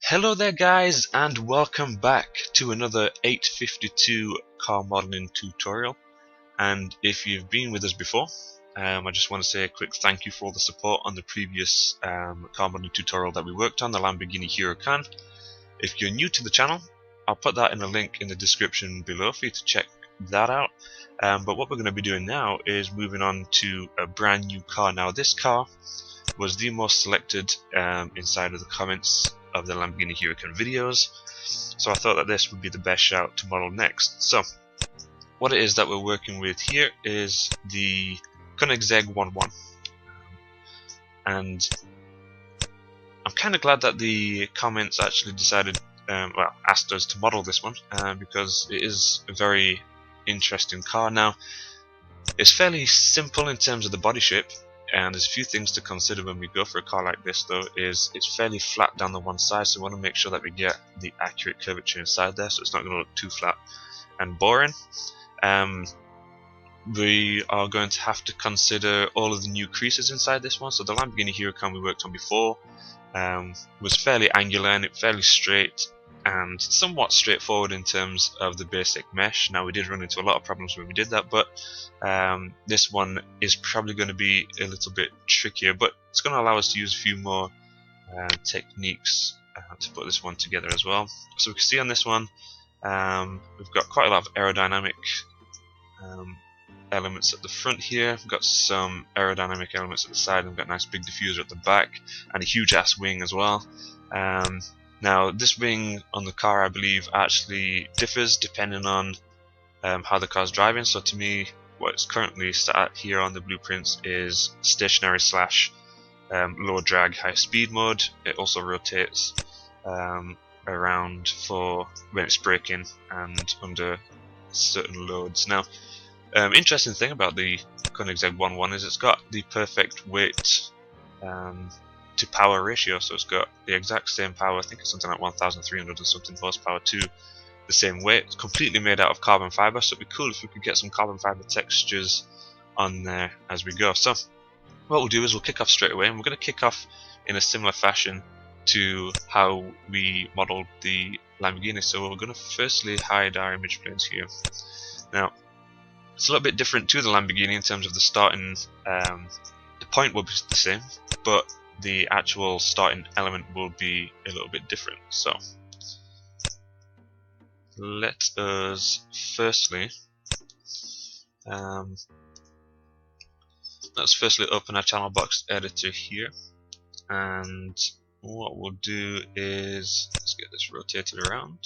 Hello there guys, and welcome back to another 852 car modeling tutorial. And if you've been with us before, I just want to say a quick thank you for all the support on the previous car modeling tutorial that we worked on, the Lamborghini Huracan. If you're new to the channel, I'll put that in a link in the description below for you to check that out. But what we're going to be doing now is moving on to a brand new car. Now this car was the most selected inside of the comments of the Lamborghini Huracan videos, so I thought that this would be the best shout to model next. So what it is that we're working with here is the Koenigsegg 1.1, and I'm kind of glad that the comments actually decided, asked us to model this one, because it is a very interesting car. Now it's fairly simple in terms of the body shape, and there's a few things to consider when we go for a car like this though. Is it's fairly flat down the one side, so we want to make sure that we get the accurate curvature inside there, so it's not going to look too flat and boring. We are going to have to consider all of the new creases inside this one. So the Lamborghini Huracan we worked on before was fairly angular and fairly straight and somewhat straightforward in terms of the basic mesh. Now we did run into a lot of problems when we did that, but this one is probably going to be a little bit trickier, but it's going to allow us to use a few more techniques to put this one together as well. So we can see on this one we've got quite a lot of aerodynamic elements at the front here. We've got some aerodynamic elements at the side, and we've got a nice big diffuser at the back and a huge ass wing as well. Now this wing on the car, I believe, actually differs depending on how the car's driving. So to me, what's currently set at here on the blueprints is stationary slash low drag high speed mode. It also rotates around for when it's braking and under certain loads. Now interesting thing about the Koenigsegg 1.1 is it's got the perfect weight to power ratio, so it's got the exact same power. I think it's something like 1,300 and something horsepower to the same weight. It's completely made out of carbon fiber, so it'd be cool if we could get some carbon fiber textures on there as we go. So what we'll do is we'll kick off straight away, and we're going to kick off in a similar fashion to how we modeled the Lamborghini. So we're going to firstly hide our image planes here. Now it's a little bit different to the Lamborghini in terms of the starting, the point will be the same, but the actual starting element will be a little bit different. So let us firstly open our channel box editor here, and what we'll do is let's get this rotated around,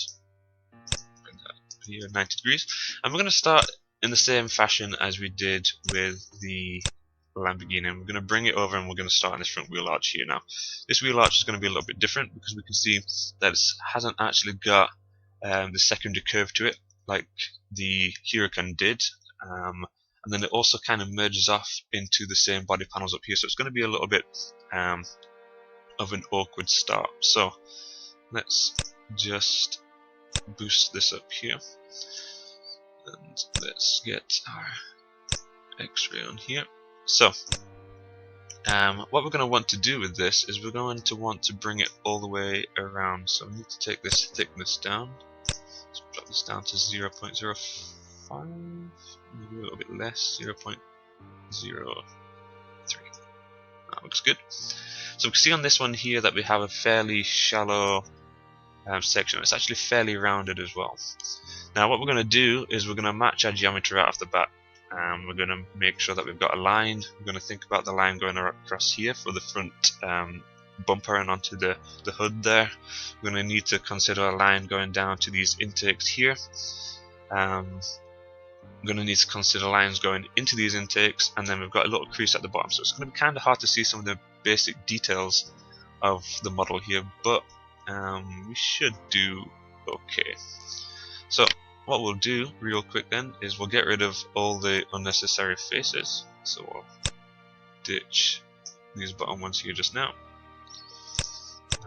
bring that here 90 degrees, and we're going to start in the same fashion as we did with the Lamborghini, and we're going to bring it over and we're going to start on this front wheel arch here. Now this wheel arch is going to be a little bit different because we can see that it hasn't actually got the secondary curve to it like the Huracan did, and then it also kind of merges off into the same body panels up here, so it's going to be a little bit of an awkward start. So let's just boost this up here, and let's get our X-ray on here. So what we're going to want to do with this is we're going to want to bring it all the way around. So we need to take this thickness down. Let's drop this down to 0.05, maybe a little bit less, 0.03. That looks good. So we can see on this one here that we have a fairly shallow section. It's actually fairly rounded as well. Now what we're going to do is we're going to match our geometry right off the bat. We're going to make sure that we've got a line. We're going to think about the line going across here for the front bumper and onto the hood there. We're going to need to consider a line going down to these intakes here. We're going to need to consider lines going into these intakes, and then we've got a little crease at the bottom. So it's going to be kind of hard to see some of the basic details of the model here, but we should do okay. So what we'll do real quick then is we'll get rid of all the unnecessary faces. So we'll ditch these bottom ones here just now,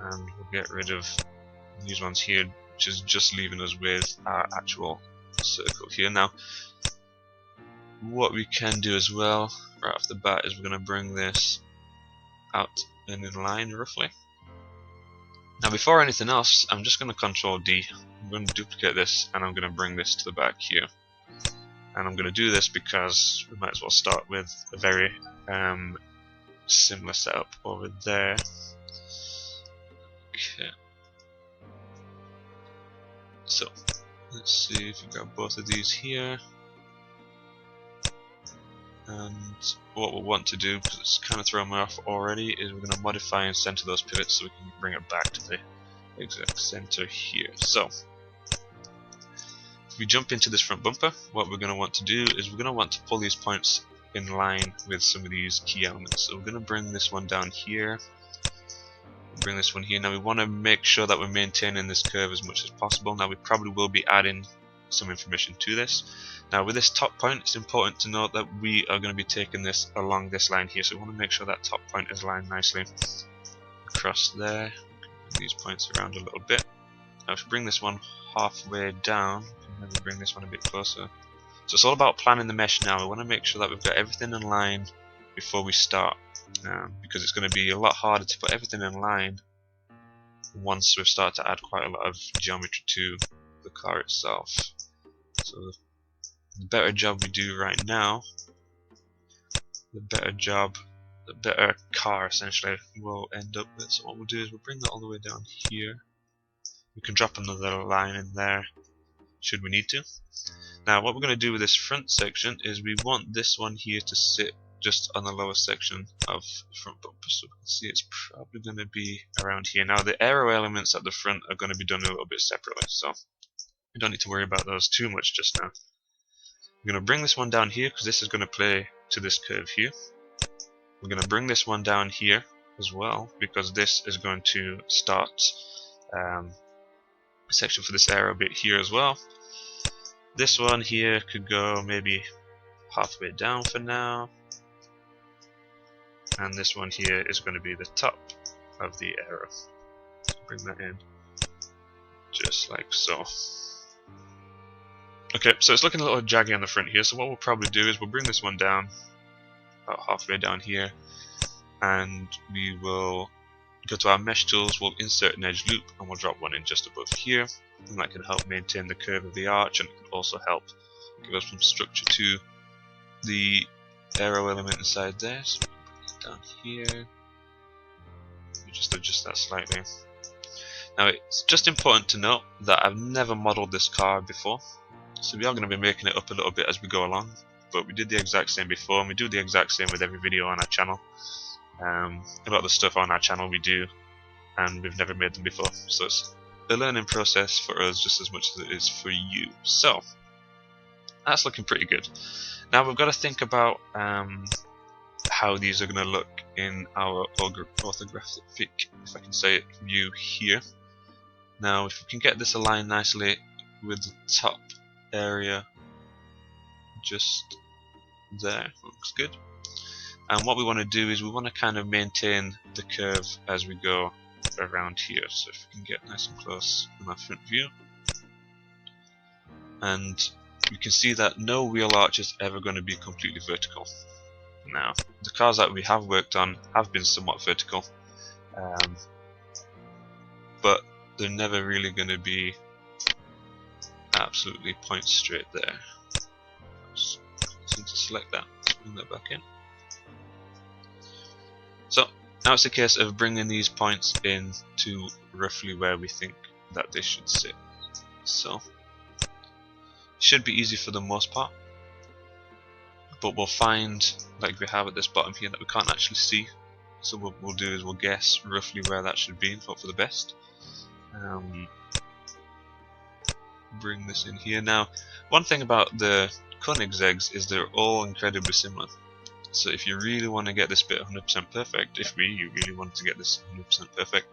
and we'll get rid of these ones here, which is just leaving us with our actual circle here. Now what we can do as well right off the bat is we're going to bring this out and in line roughly. Now before anything else, I'm just going to Control D. I'm going to duplicate this and I'm going to bring this to the back here. And I'm going to do this because we might as well start with a very similar setup over there. Okay. So let's see if we got both of these here. And what we'll want to do, because it's kind of thrown me off already, is we're going to modify and center those pivots so we can bring it back to the exact center here. So if we jump into this front bumper, what we're going to want to do is we're going to want to pull these points in line with some of these key elements. So we're going to bring this one down here, bring this one here. Now we want to make sure that we're maintaining this curve as much as possible. Now we probably will be adding some information to this. Now with this top point, it's important to note that we are going to be taking this along this line here, so we want to make sure that top point is lined nicely across there. Bring these points around a little bit. Now if we bring this one halfway down, maybe bring this one a bit closer. So it's all about planning the mesh now. We want to make sure that we've got everything in line before we start, because it's going to be a lot harder to put everything in line once we've started to add quite a lot of geometry to the car itself. So the better job we do right now, the better car essentially we'll end up with. So what we'll do is we'll bring that all the way down here. We can drop another line in there should we need to. Now what we're going to do with this front section is we want this one here to sit just on the lower section of the front bumper, so we can see it's probably going to be around here. Now the aero elements at the front are going to be done a little bit separately, so we don't need to worry about those too much just now. We're going to bring this one down here because this is going to play to this curve here. We're going to bring this one down here as well because this is going to start a section for this aero bit here as well. This one here could go maybe halfway down for now, and this one here is going to be the top of the aero. Bring that in just like so. Okay, so it's looking a little jaggy on the front here, so what we'll probably do is we'll bring this one down about halfway down here, and we will go to our mesh tools, we'll insert an edge loop and we'll drop one in just above here, and that can help maintain the curve of the arch, and it can also help give us some structure to the aero element inside there. So down here, we just adjust that slightly. Now it's just important to note that I've never modeled this car before, so we are going to be making it up a little bit as we go along, but we did the exact same before, and we do the exact same with every video on our channel. A lot of the stuff on our channel we do, and we've never made them before, so it's a learning process for us just as much as it is for you. So that's looking pretty good. Now we've got to think about how these are going to look in our orthographic, if I can say it, view here. Now if we can get this aligned nicely with the top area just there, looks good. And what we want to do is we want to kind of maintain the curve as we go around here. So if we can get nice and close on our front view, and we can see that no wheel arch is ever going to be completely vertical. Now the cars that we have worked on have been somewhat vertical, but they're never really going to be absolutely point straight there. Just need to select that, bring that back in. So now it's a case of bringing these points in to roughly where we think that they should sit. So it should be easy for the most part, but we'll find, like we have at this bottom here, that we can't actually see. So what we'll do is we'll guess roughly where that should be and hope for the best. Bring this in here. Now one thing about the Koenigseggs is they're all incredibly similar. So if you really want to get this bit 100% perfect, if we really wanted to get this 100% perfect,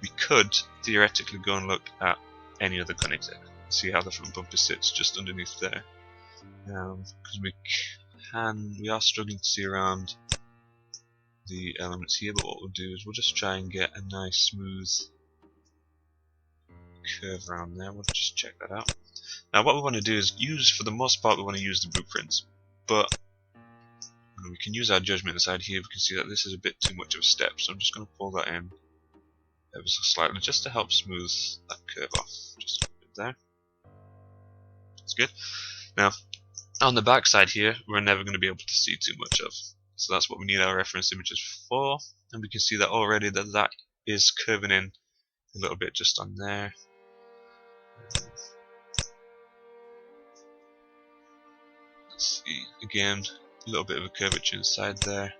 we could theoretically go and look at any other Koenigsegg, see how the front bumper sits just underneath there, because we are struggling to see around the elements here. But what we'll do is we'll just try and get a nice smooth curve around there. We'll just check that out. Now what we want to do is use, for the most part, we want to use the blueprints, but we can use our judgment inside here. We can see that this is a bit too much of a step, so I'm just going to pull that in ever so slightly, just to help smooth that curve off. Just a bit there. That's good. Now, on the back side here, we're never going to be able to see too much of. So that's what we need our reference images for. And we can see that already that is curving in a little bit just on there. Let's see, again, a little bit of a curvature inside there.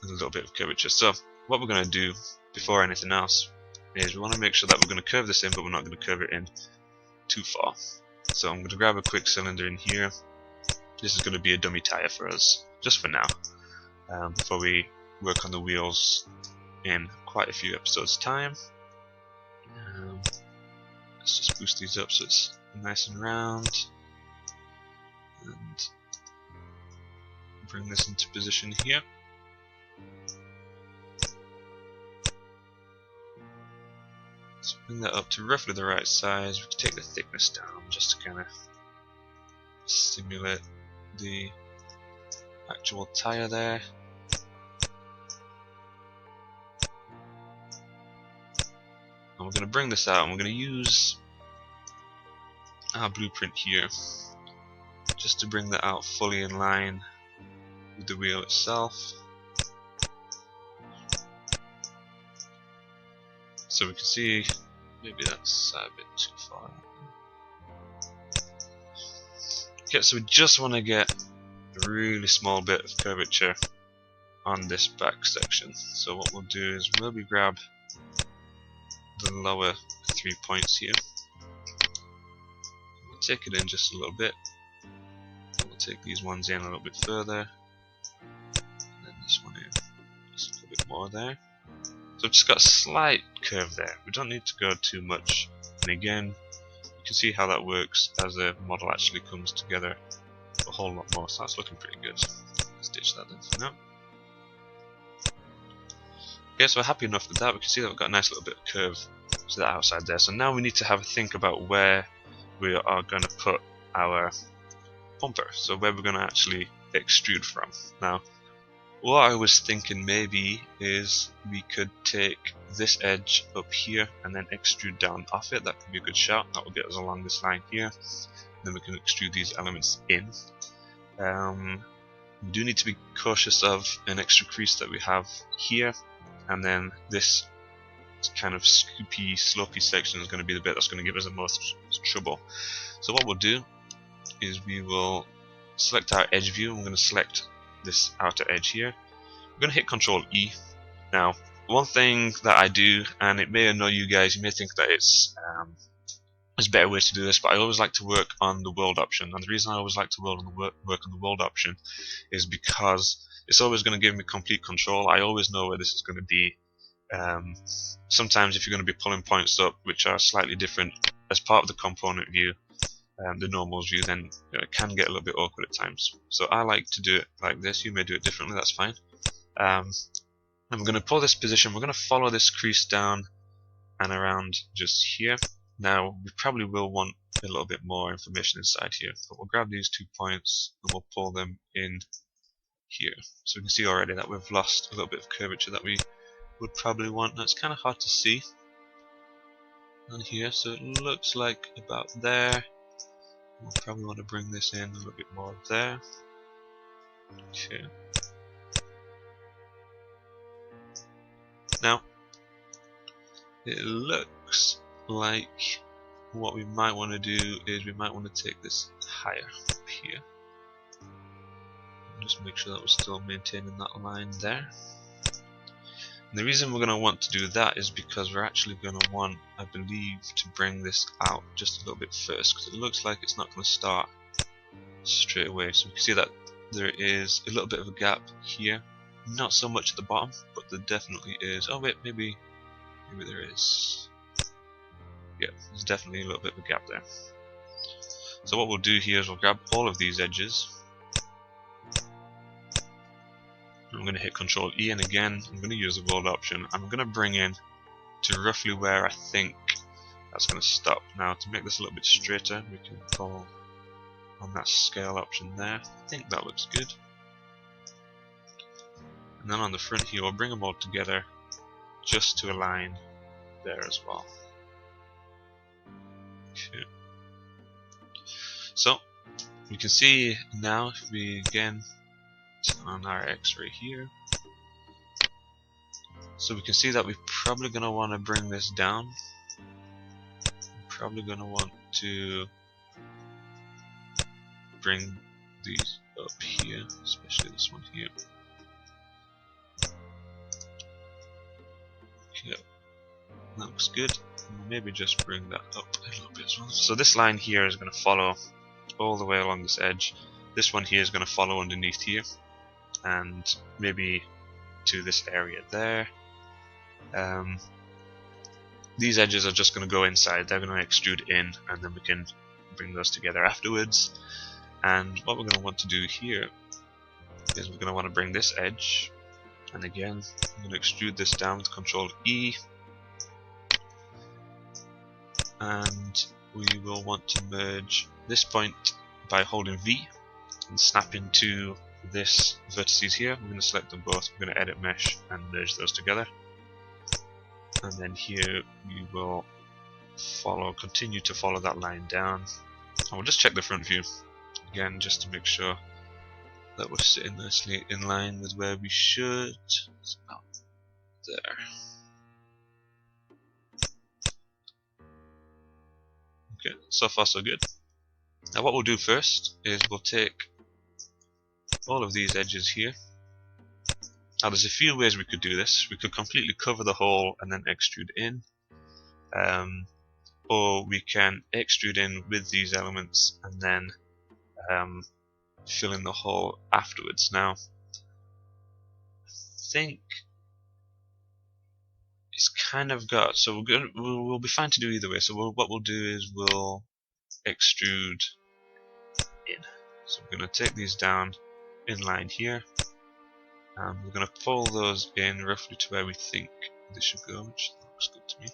And a little bit of curvature. So what we're going to do before anything else is we want to make sure that we're going to curve this in, but we're not going to curve it in too far. So I'm going to grab a quick cylinder in here. This is going to be a dummy tire for us, just for now, before we work on the wheels in quite a few episodes time. Let's just boost these up so it's nice and round, and bring this into position here. So bring that up to roughly the right size. We can take the thickness down just to kind of simulate the actual tire there. And we're going to bring this out, and we're going to use our blueprint here just to bring that out fully in line with the wheel itself. So we can see maybe that's a bit too far. Okay, so we just want to get a really small bit of curvature on this back section. So what we'll do is maybe grab the lower 3 points here. We'll take it in just a little bit. We'll take these ones in a little bit further, and then this one in just a little bit more there. So I've just got a slight curve there. We don't need to go too much. And again, you can see how that works as the model actually comes together a whole lot more. So that's looking pretty good. Let's ditch that then for now. Okay, so we're happy enough with that. We can see that we've got a nice little bit of curve to the outside there. So now we need to have a think about where we are going to put our bumper. So where we're going to actually extrude from. Now, what I was thinking maybe is we could take this edge up here and then extrude down off it. That could be a good shout. That will get us along this line here. Then we can extrude these elements in. We do need to be cautious of an extra crease that we have here, and then this kind of scoopy, slopey section is going to be the bit that's going to give us the most trouble. So what we'll do is we will select our edge view, and we're going to select this outer edge here. We're going to hit Control E. Now, one thing that I do, and it may annoy you guys, you may think that there's better ways to do this, but I always like to work on the world option. And the reason I always like to work on the world option is because it's always going to give me complete control. I always know where this is going to be. Sometimes if you're going to be pulling points up which are slightly different as part of the component view, the normals view, then it can get a little bit awkward at times. So I like to do it like this. You may do it differently, that's fine. And we're going to pull this position, we're going to follow this crease down and around just here. Now we probably will want a little bit more information inside here, but we'll grab these 2 points and we'll pull them in here. So we can see already that we've lost a little bit of curvature that we would probably want. Now it's kind of hard to see on here, so it looks like about there. We'll probably want to bring this in a little bit more there. Okay. Now, it looks like what we might want to do is we might want to take this higher up here. Just make sure that we're still maintaining that line there. And the reason we're going to want to do that is because we're actually going to want, I believe, to bring this out just a little bit first, because it looks like it's not going to start straight away. So we can see that there is a little bit of a gap here, not so much at the bottom, but there definitely is. Oh wait, maybe there is. Yeah, there's definitely a little bit of a gap there. So what we'll do here is we'll grab all of these edges. I'm going to hit Control E, and again I'm going to use the world option. I'm going to bring in to roughly where I think that's going to stop. Now to make this a little bit straighter, we can pull on that scale option there. I think that looks good. And then on the front here we'll bring them all together just to align there as well. Okay. So we can see now if we again turn on our X-ray here, so we can see that we're probably going to want to bring this down. We're probably going to want to bring these up here, especially this one here. Okay, that looks good. Maybe just bring that up a little bit as well. So this line here is going to follow all the way along this edge. This one here is going to follow underneath here, and maybe to this area there. These edges are just going to go inside, they're going to extrude in, and then we can bring those together afterwards. And what we're going to want to do here is we're going to want to bring this edge, and again I'm going to extrude this down with Ctrl E, and we will want to merge this point by holding V and snap into this vertices here. We're going to select them both, we're going to edit mesh and merge those together. And then here we will continue to follow that line down. And we'll just check the front view again just to make sure that we're sitting nicely in line with where we should. It's about there. Okay, so far so good. Now what we'll do first is we'll take all of these edges here. Now there's a few ways we could do this. We could completely cover the hole and then extrude in, or we can extrude in with these elements and then fill in the hole afterwards. Now I think it's kind of got, so we'll be fine to do either way. So what we'll do is we'll extrude in. So we're going to take these down in line here, and we're going to pull those in roughly to where we think they should go, which looks good to me.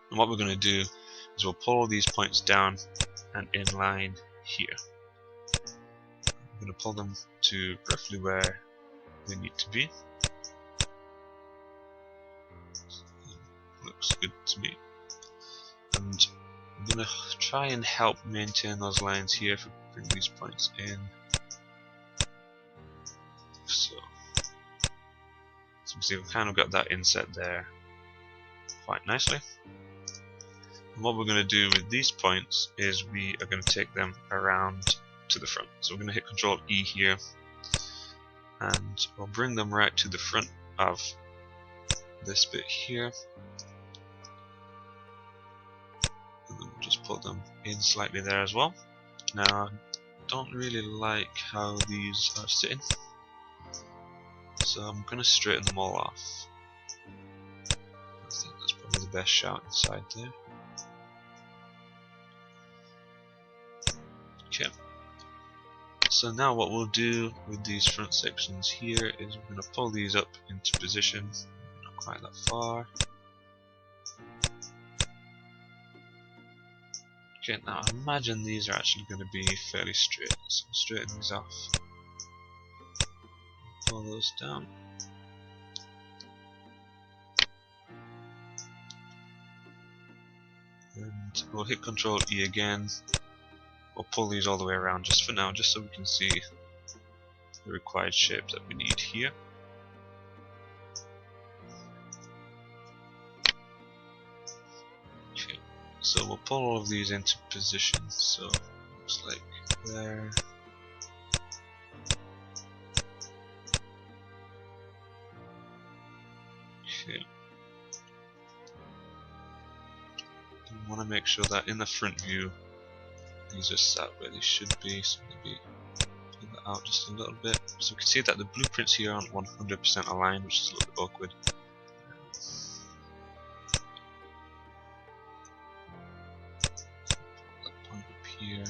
And what we're going to do is we'll pull these points down and in line here. I'm going to pull them to roughly where they need to be. Looks good to me. And I'm going to try and help maintain those lines here if we bring these points in. So you can see we've kind of got that inset there quite nicely. And what we're going to do with these points is we are going to take them around to the front. So we're going to hit Ctrl E here, and we'll bring them right to the front of this bit here. And then we'll just pull them in slightly there as well. Now I don't really like how these are sitting, so I'm going to straighten them all off. I think that's probably the best shout inside there. Okay. So now what we'll do with these front sections here is we're going to pull these up into position, not quite that far. Okay, now I imagine these are actually going to be fairly straight, so I'll straighten these off. Pull those down. And we'll hit Ctrl E again. We'll pull these all the way around just for now, just so we can see the required shape that we need here. Okay, so we'll pull all of these into position, so looks like there. Okay. We want to make sure that in the front view these are sat where they should be, so maybe pull that out just a little bit. So we can see that the blueprints here aren't 100% aligned, which is a little bit awkward. That point up here.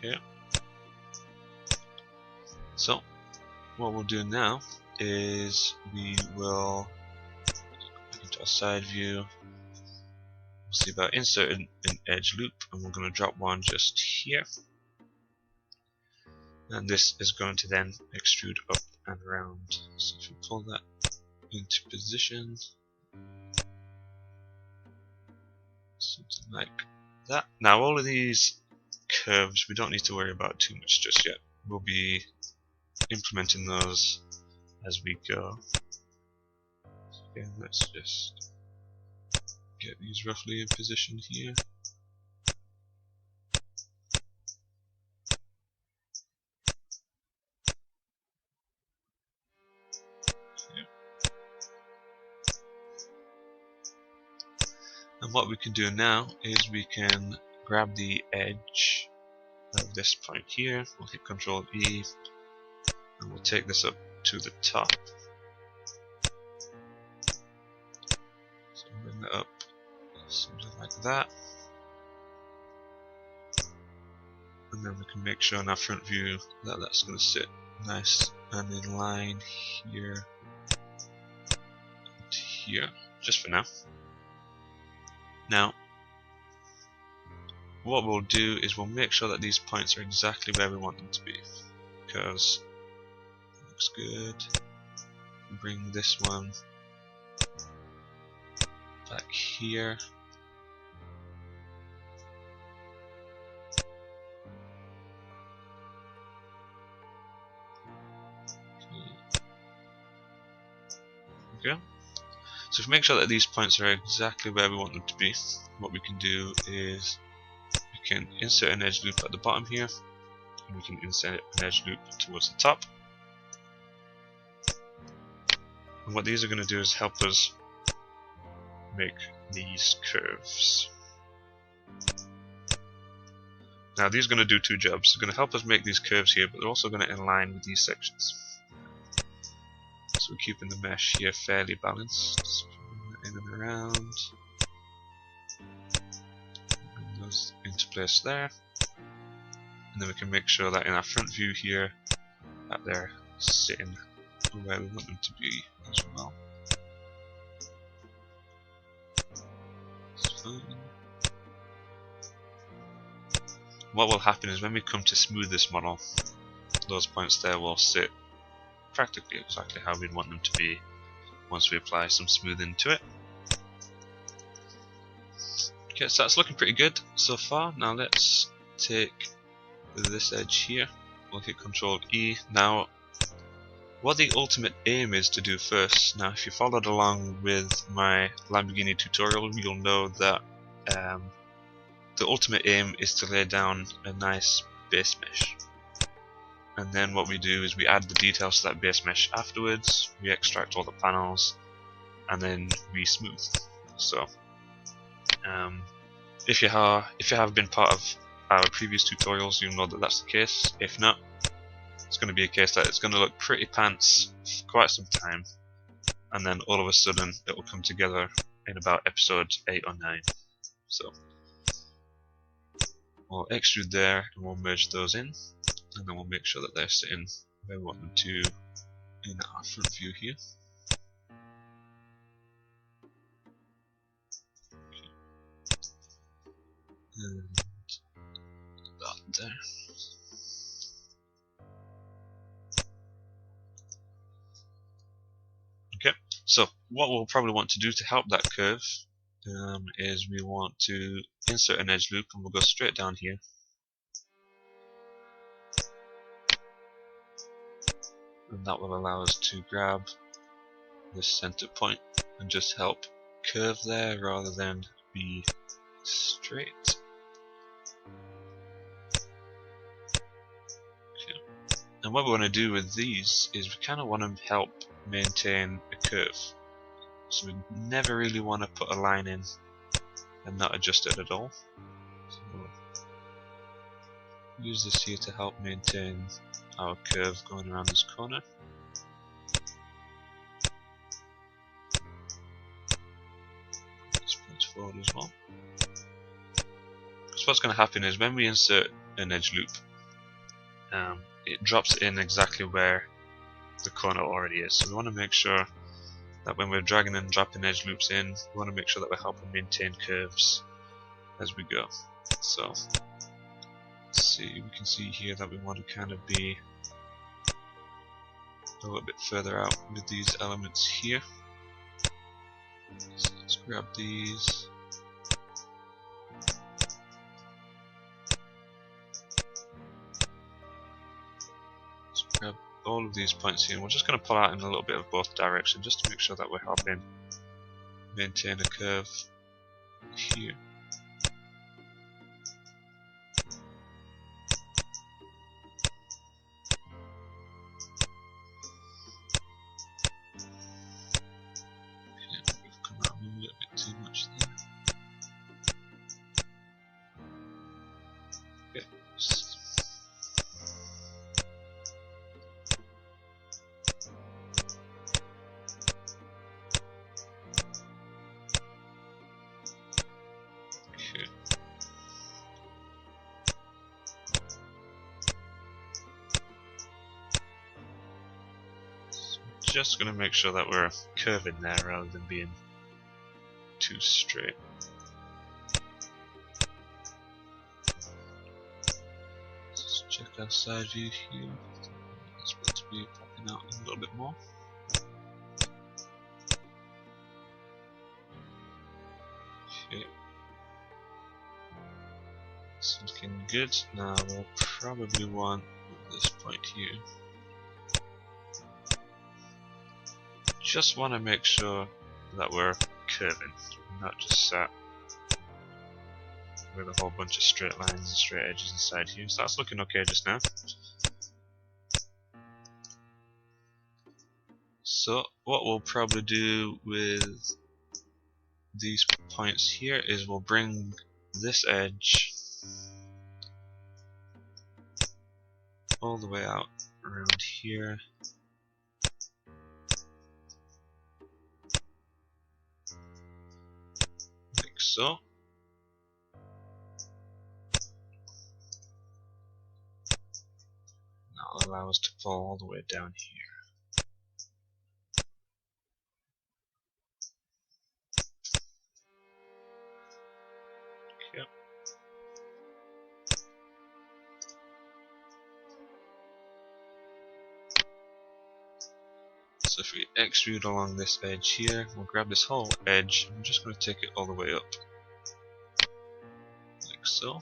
Okay. So what we'll do now is we will go back into our side view. We'll see about inserting an edge loop, and we're going to drop one just here. and this is going to then extrude up and around. So if we pull that into position, something like that. Now all of these curves we don't need to worry about too much just yet. We'll be implementing those as we go. So again, let's just get these roughly in position here. And what we can do now is we can grab the edge of this point here, we'll hit Ctrl E, and we'll take this up to the top. So bring that up, something like that. And then we can make sure in our front view that that's going to sit nice and in line here and here, just for now. Now, what we'll do is we'll make sure that these points are exactly where we want them to be, because it looks good. Bring this one back here. Okay. So if we make sure that these points are exactly where we want them to be, what we can do is we can insert an edge loop at the bottom here, and we can insert an edge loop towards the top. And what these are going to do is help us make these curves. Now these are going to do two jobs. They're going to help us make these curves here, but they're also going to align with these sections. So we're keeping the mesh here fairly balanced. So in and around. Bring those into place there. And then we can make sure that in our front view here, that they're sitting where we want them to be as well. That's fine. What will happen is when we come to smooth this model, those points there will sit practically exactly how we'd want them to be once we apply some smoothing to it. Okay, so that's looking pretty good so far. Now let's take this edge here, we'll hit Ctrl E. Now what the ultimate aim is to do first, now if you followed along with my Lamborghini tutorial, you'll know that the ultimate aim is to lay down a nice base mesh. And then what we do is we add the details to that base mesh afterwards, we extract all the panels, and then we smooth. So if you have been part of our previous tutorials, you'll know that that's the case. If not, it's going to be a case that it's going to look pretty pants for quite some time, and then all of a sudden it will come together in about episode 8 or 9. So we'll extrude there and we'll merge those in, and then we'll make sure that they're sitting where we want them to in our front view here. And that there. Okay, so what we'll probably want to do to help that curve is we want to insert an edge loop, and we'll go straight down here. And that will allow us to grab this center point and just help curve there rather than be straight. Okay. And what we want to do with these is we kind of want to help maintain a curve. So we never really want to put a line in and not adjust it at all. So we'll use this here to help maintain our curve going around this corner. Let's point forward as well. So what's going to happen is when we insert an edge loop, it drops it in exactly where the corner already is. So we want to make sure that when we're dragging and dropping edge loops in, we want to make sure that we're helping maintain curves as we go. So let's see, we can see here that we want to kind of be a little bit further out with these elements here. So let's grab these. Let's grab all of these points here, and we're just going to pull out in a little bit of both directions just to make sure that we're helping maintain a curve here. Just going to make sure that we're curving there rather than being too straight. Let's check our side view here. It's supposed to be popping out a little bit more. Okay. It's looking good. Now we'll probably want this point here. Just want to make sure that we're curving, not just sat with a whole bunch of straight lines and straight edges inside here. So that's looking okay just now. So what we'll probably do with these points here is we'll bring this edge all the way out around here. So that'll allow us to fall all the way down here. Okay. So if we extrude along this edge here, we'll grab this whole edge and I'm just going to take it all the way up. Like so.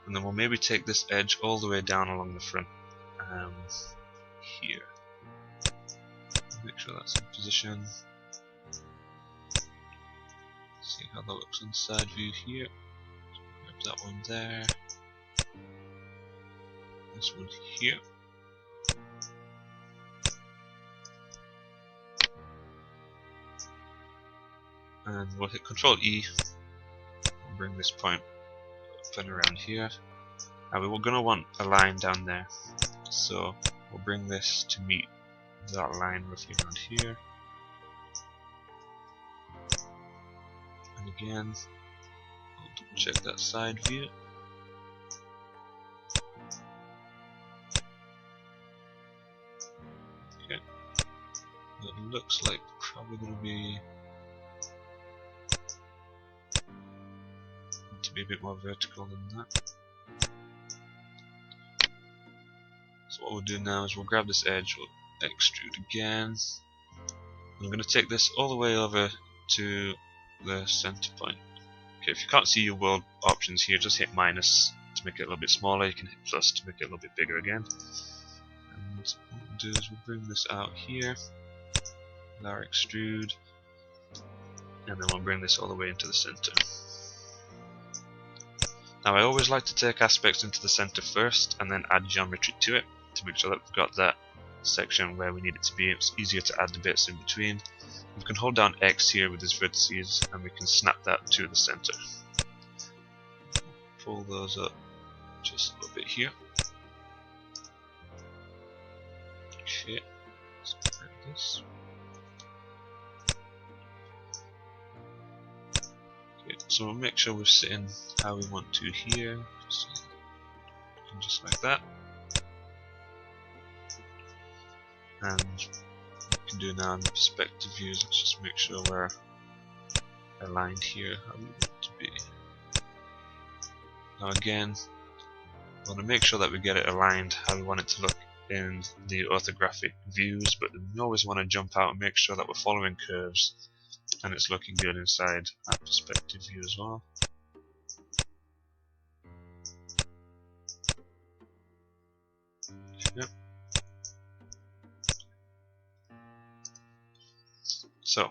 And then we'll maybe take this edge all the way down along the front here. Make sure that's in position. See how that looks on side view here. Grab that one there. This one here. And we'll hit Control E. We'll bring this point up and around here. Now we're going to want a line down there. So we'll bring this to meet that line roughly around here. And again, we'll double check that side view. Okay. It looks like probably going to be a bit more vertical than that. So what we'll do now is we'll grab this edge, we'll extrude again. I'm going to take this all the way over to the center point. Okay, if you can't see your world options here, just hit minus to make it a little bit smaller. You can hit plus to make it a little bit bigger again. And what we'll do is we'll bring this out here with our extrude, and then we'll bring this all the way into the center. Now I always like to take aspects into the center first and then add geometry to it to make sure that we've got that section where we need it to be. It's easier to add the bits in between. We can hold down X here with these vertices and we can snap that to the center. Pull those up just a little bit here. Okay, let's grab this. Okay, so we'll make sure we're sitting how we want to here, just like that. And what we can do now in the perspective views, let's just make sure we're aligned here how we want it to be. Now again, we want to make sure that we get it aligned how we want it to look in the orthographic views, but we always want to jump out and make sure that we're following curves and it's looking good inside our perspective view as well. Yep. So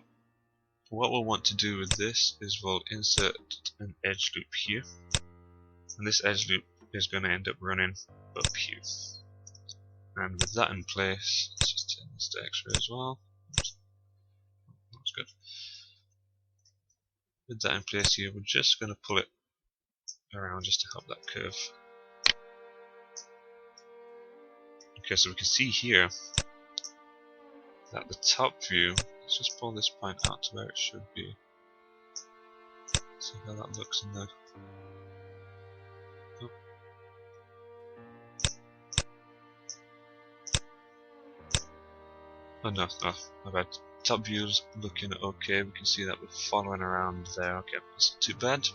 what we'll want to do with this is we'll insert an edge loop here, and this edge loop is going to end up running up here. And with that in place, let's just turn this to X-ray as well. That's good. With that in place here, we're just going to pull it around just to help that curve. Okay, so we can see here that the top view, let's just pull this point out to where it should be. See how that looks in there. Oh. Oh no, my bad. Top view's looking okay, we can see that we're following around there. Okay, that's not too bad.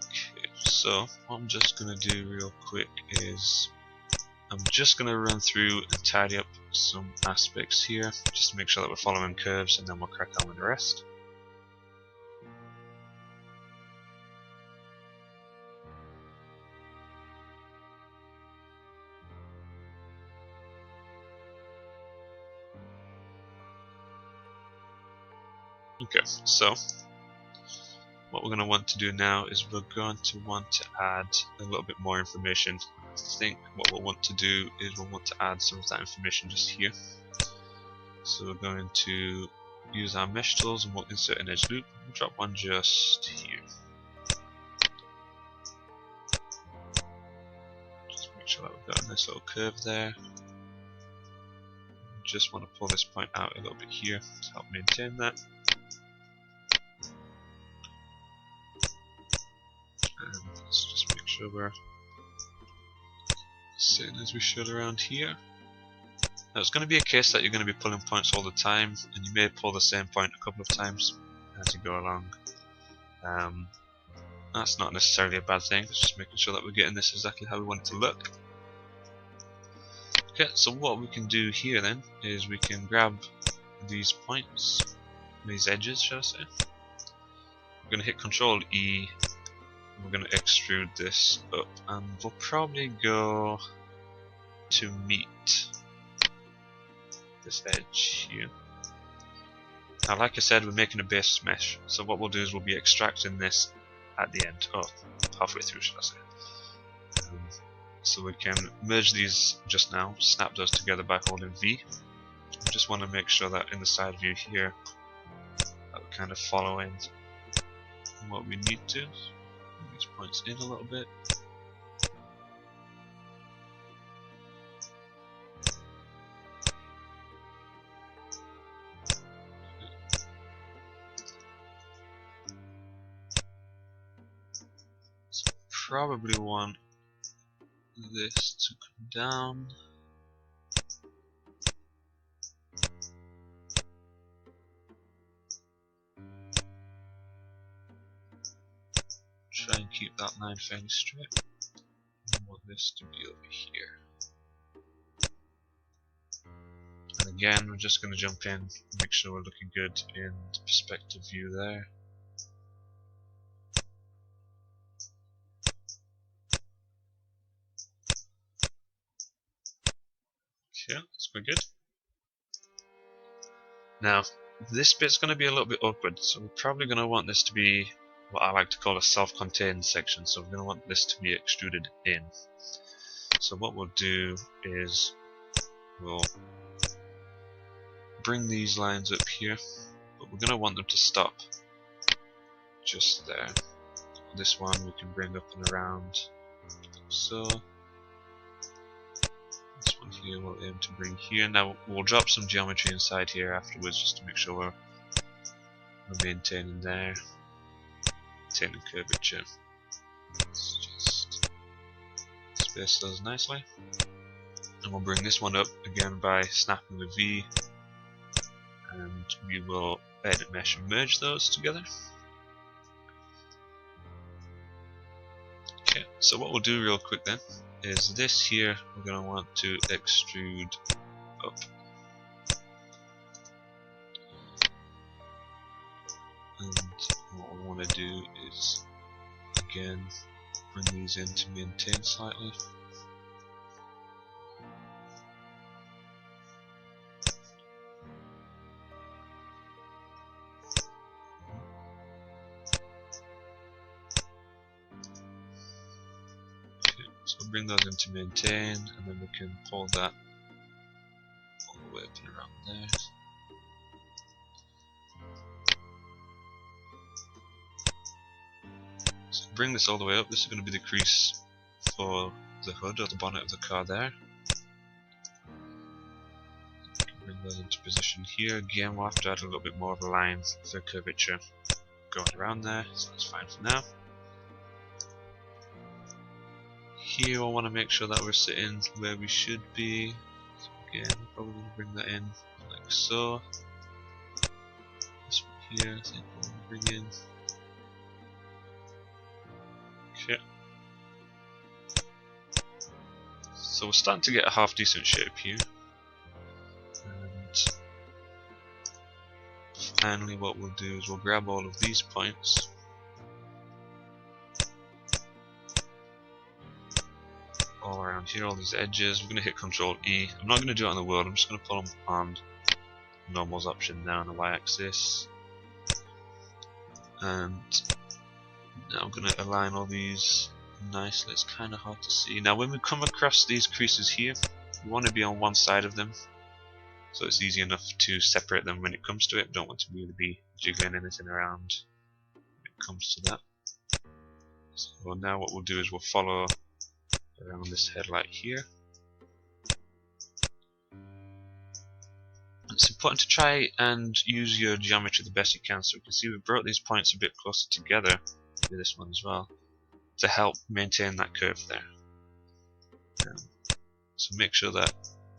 Okay, so what I'm just going to do real quick is I'm just going to run through and tidy up some aspects here just to make sure that we're following curves, and then we'll crack on with the rest. Okay, so what we're going to want to do now is we're going to want to add a little bit more information. I think what we'll want to do is we'll want to add some of that information just here. So we're going to use our mesh tools and we'll insert an edge loop. We'll drop one just here. Just make sure that we've got a nice little curve there. Just want to pull this point out a little bit here to help maintain that. And let's just make sure we're sitting as we should around here. Now it's going to be a case that you're going to be pulling points all the time, and you may pull the same point a couple of times as you go along. That's not necessarily a bad thing, it's just making sure that we're getting this exactly how we want it to look. Okay, so what we can do here then is we can grab these points, these edges shall I say. We're going to hit Ctrl E. We're going to extrude this up, and we'll probably go to meet this edge here. Now like I said, we're making a base mesh, so what we'll do is we'll be extracting this at the end, halfway through should I say. So we can merge these just now, snap those together by holding V. We just want to make sure that in the side view here that we're kind of following what we need to. These points in a little bit. So probably want this to come down. Try and keep that line fairly straight. I want this to be over here. And again, we're just going to jump in and make sure we're looking good in the perspective view there. Okay, that's quite good. Now, this bit's going to be a little bit awkward, so we're probably going to want this to be what I like to call a self-contained section, so we're going to want this to be extruded in. So what we'll do is we'll bring these lines up here, but we're going to want them to stop just there. This one we can bring up and around, so this one here we'll aim to bring here. Now we'll drop some geometry inside here afterwards just to make sure we're maintaining there. Maintaining curvature. Let's just space those nicely. And we'll bring this one up again by snapping the V and we will edit mesh and merge those together. Okay, so what we'll do real quick then is this here we're going to want to extrude up. And what we want to do is again bring these in to maintain slightly. So bring those in to maintain, and then we can pull that all the way up and around there. So bring this all the way up. This is going to be the crease for the hood or the bonnet of the car there. Bring those into position here. Again, we'll have to add a little bit more of a line for curvature going around there, so that's fine for now. Here I want to make sure that we're sitting where we should be. So again, probably going to bring that in like so. This one here, I think we'll bring in. Okay. So we're starting to get a half decent shape here. And finally what we'll do is we'll grab all of these points. All around here, all these edges. We're going to hit Ctrl E. I'm not going to do it on the world, I'm just going to pull them on Normal's option now on the Y-axis. And now I'm going to align all these nicely. It's kind of hard to see. Now when we come across these creases here, we want to be on one side of them, so it's easy enough to separate them when it comes to it. We don't want to really be jiggling anything around when it comes to that. So now what we'll do is we'll follow around this headlight here. It's important to try and use your geometry the best you can, so we can see we've brought these points a bit closer together with this one as well to help maintain that curve there. So make sure that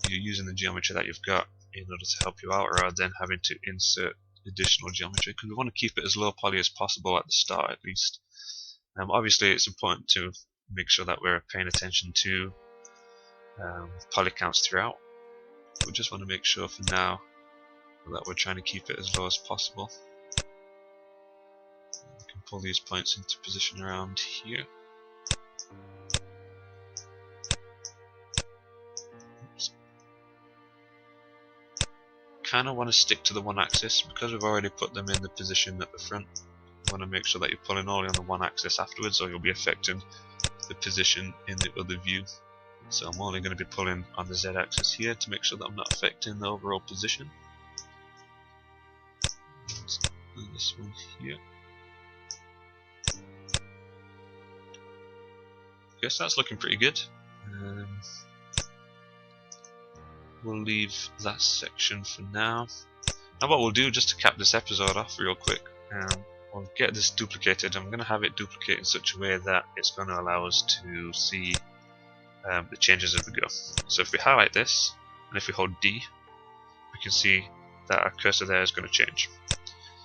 you're using the geometry that you've got in order to help you out, rather than having to insert additional geometry, because we want to keep it as low poly as possible at the start at least. Obviously it's important to make sure that we're paying attention to poly counts throughout. We just want to make sure for now that we're trying to keep it as low as possible. We can pull these points into position around here. Kind of want to stick to the one axis because we've already put them in the position at the front. You want to make sure that you're pulling only on the one axis afterwards, or you'll be affecting the position in the other view. So I'm only going to be pulling on the Z axis here to make sure that I'm not affecting the overall position. And this one here. Okay, so that's looking pretty good. We'll leave that section for now. Now what we'll do, just to cap this episode off real quick, we'll get this duplicated. I'm going to have it duplicate in such a way that it's going to allow us to see the changes as we go. So if we highlight this, and if we hold D, we can see that our cursor there is going to change.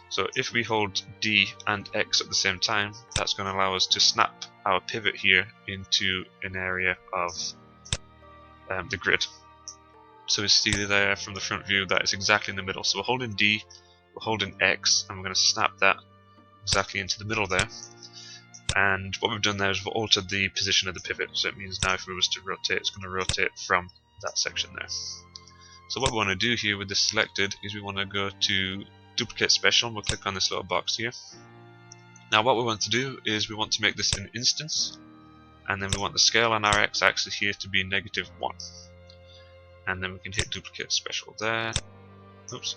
So if we hold D and X at the same time, that's going to allow us to snap our pivot here into an area of the grid. So we see there from the front view that it's exactly in the middle. So we're holding D, we're holding X, and we're going to snap that exactly into the middle there. And what we've done there is we've altered the position of the pivot. So it means now if we was to rotate, it's going to rotate from that section there. So what we want to do here with this selected is we want to go to Duplicate Special, and we'll click on this little box here. Now what we want to do is we want to make this an instance, and then we want the scale on our x-axis here to be -1. And then we can hit Duplicate Special there. Oops.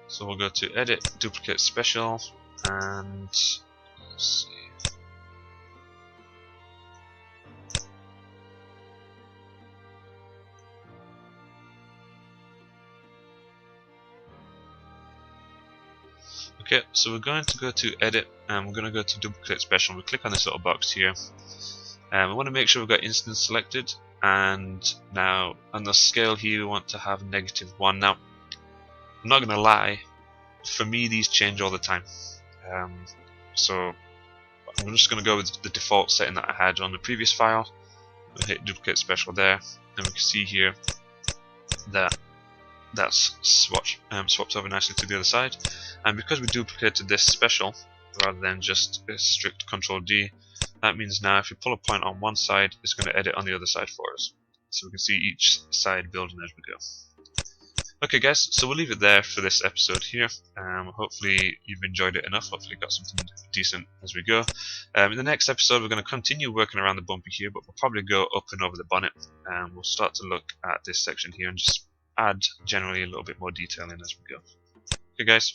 So we'll go to Edit, Duplicate Special, and let's see. Okay, so we're going to go to Edit, and we're going to go to Duplicate Special. We click on this little box here, and we want to make sure we've got Instance selected, and now on the scale here we want to have -1. Now I'm not going to lie, for me these change all the time, so I'm just going to go with the default setting that I had on the previous file. I'll hit duplicate special there, and we can see here that that's swaps over nicely to the other side. And because we duplicated this special rather than just a strict Control D, that means now if we pull a point on one side, it's going to edit on the other side for us, so we can see each side building as we go. Okay guys, so we'll leave it there for this episode here. Hopefully you've enjoyed it enough, hopefully got something decent as we go. In the next episode we're going to continue working around the bumper here, but we'll probably go up and over the bonnet, and we'll start to look at this section here and just add generally a little bit more detail in as we go. Okay guys,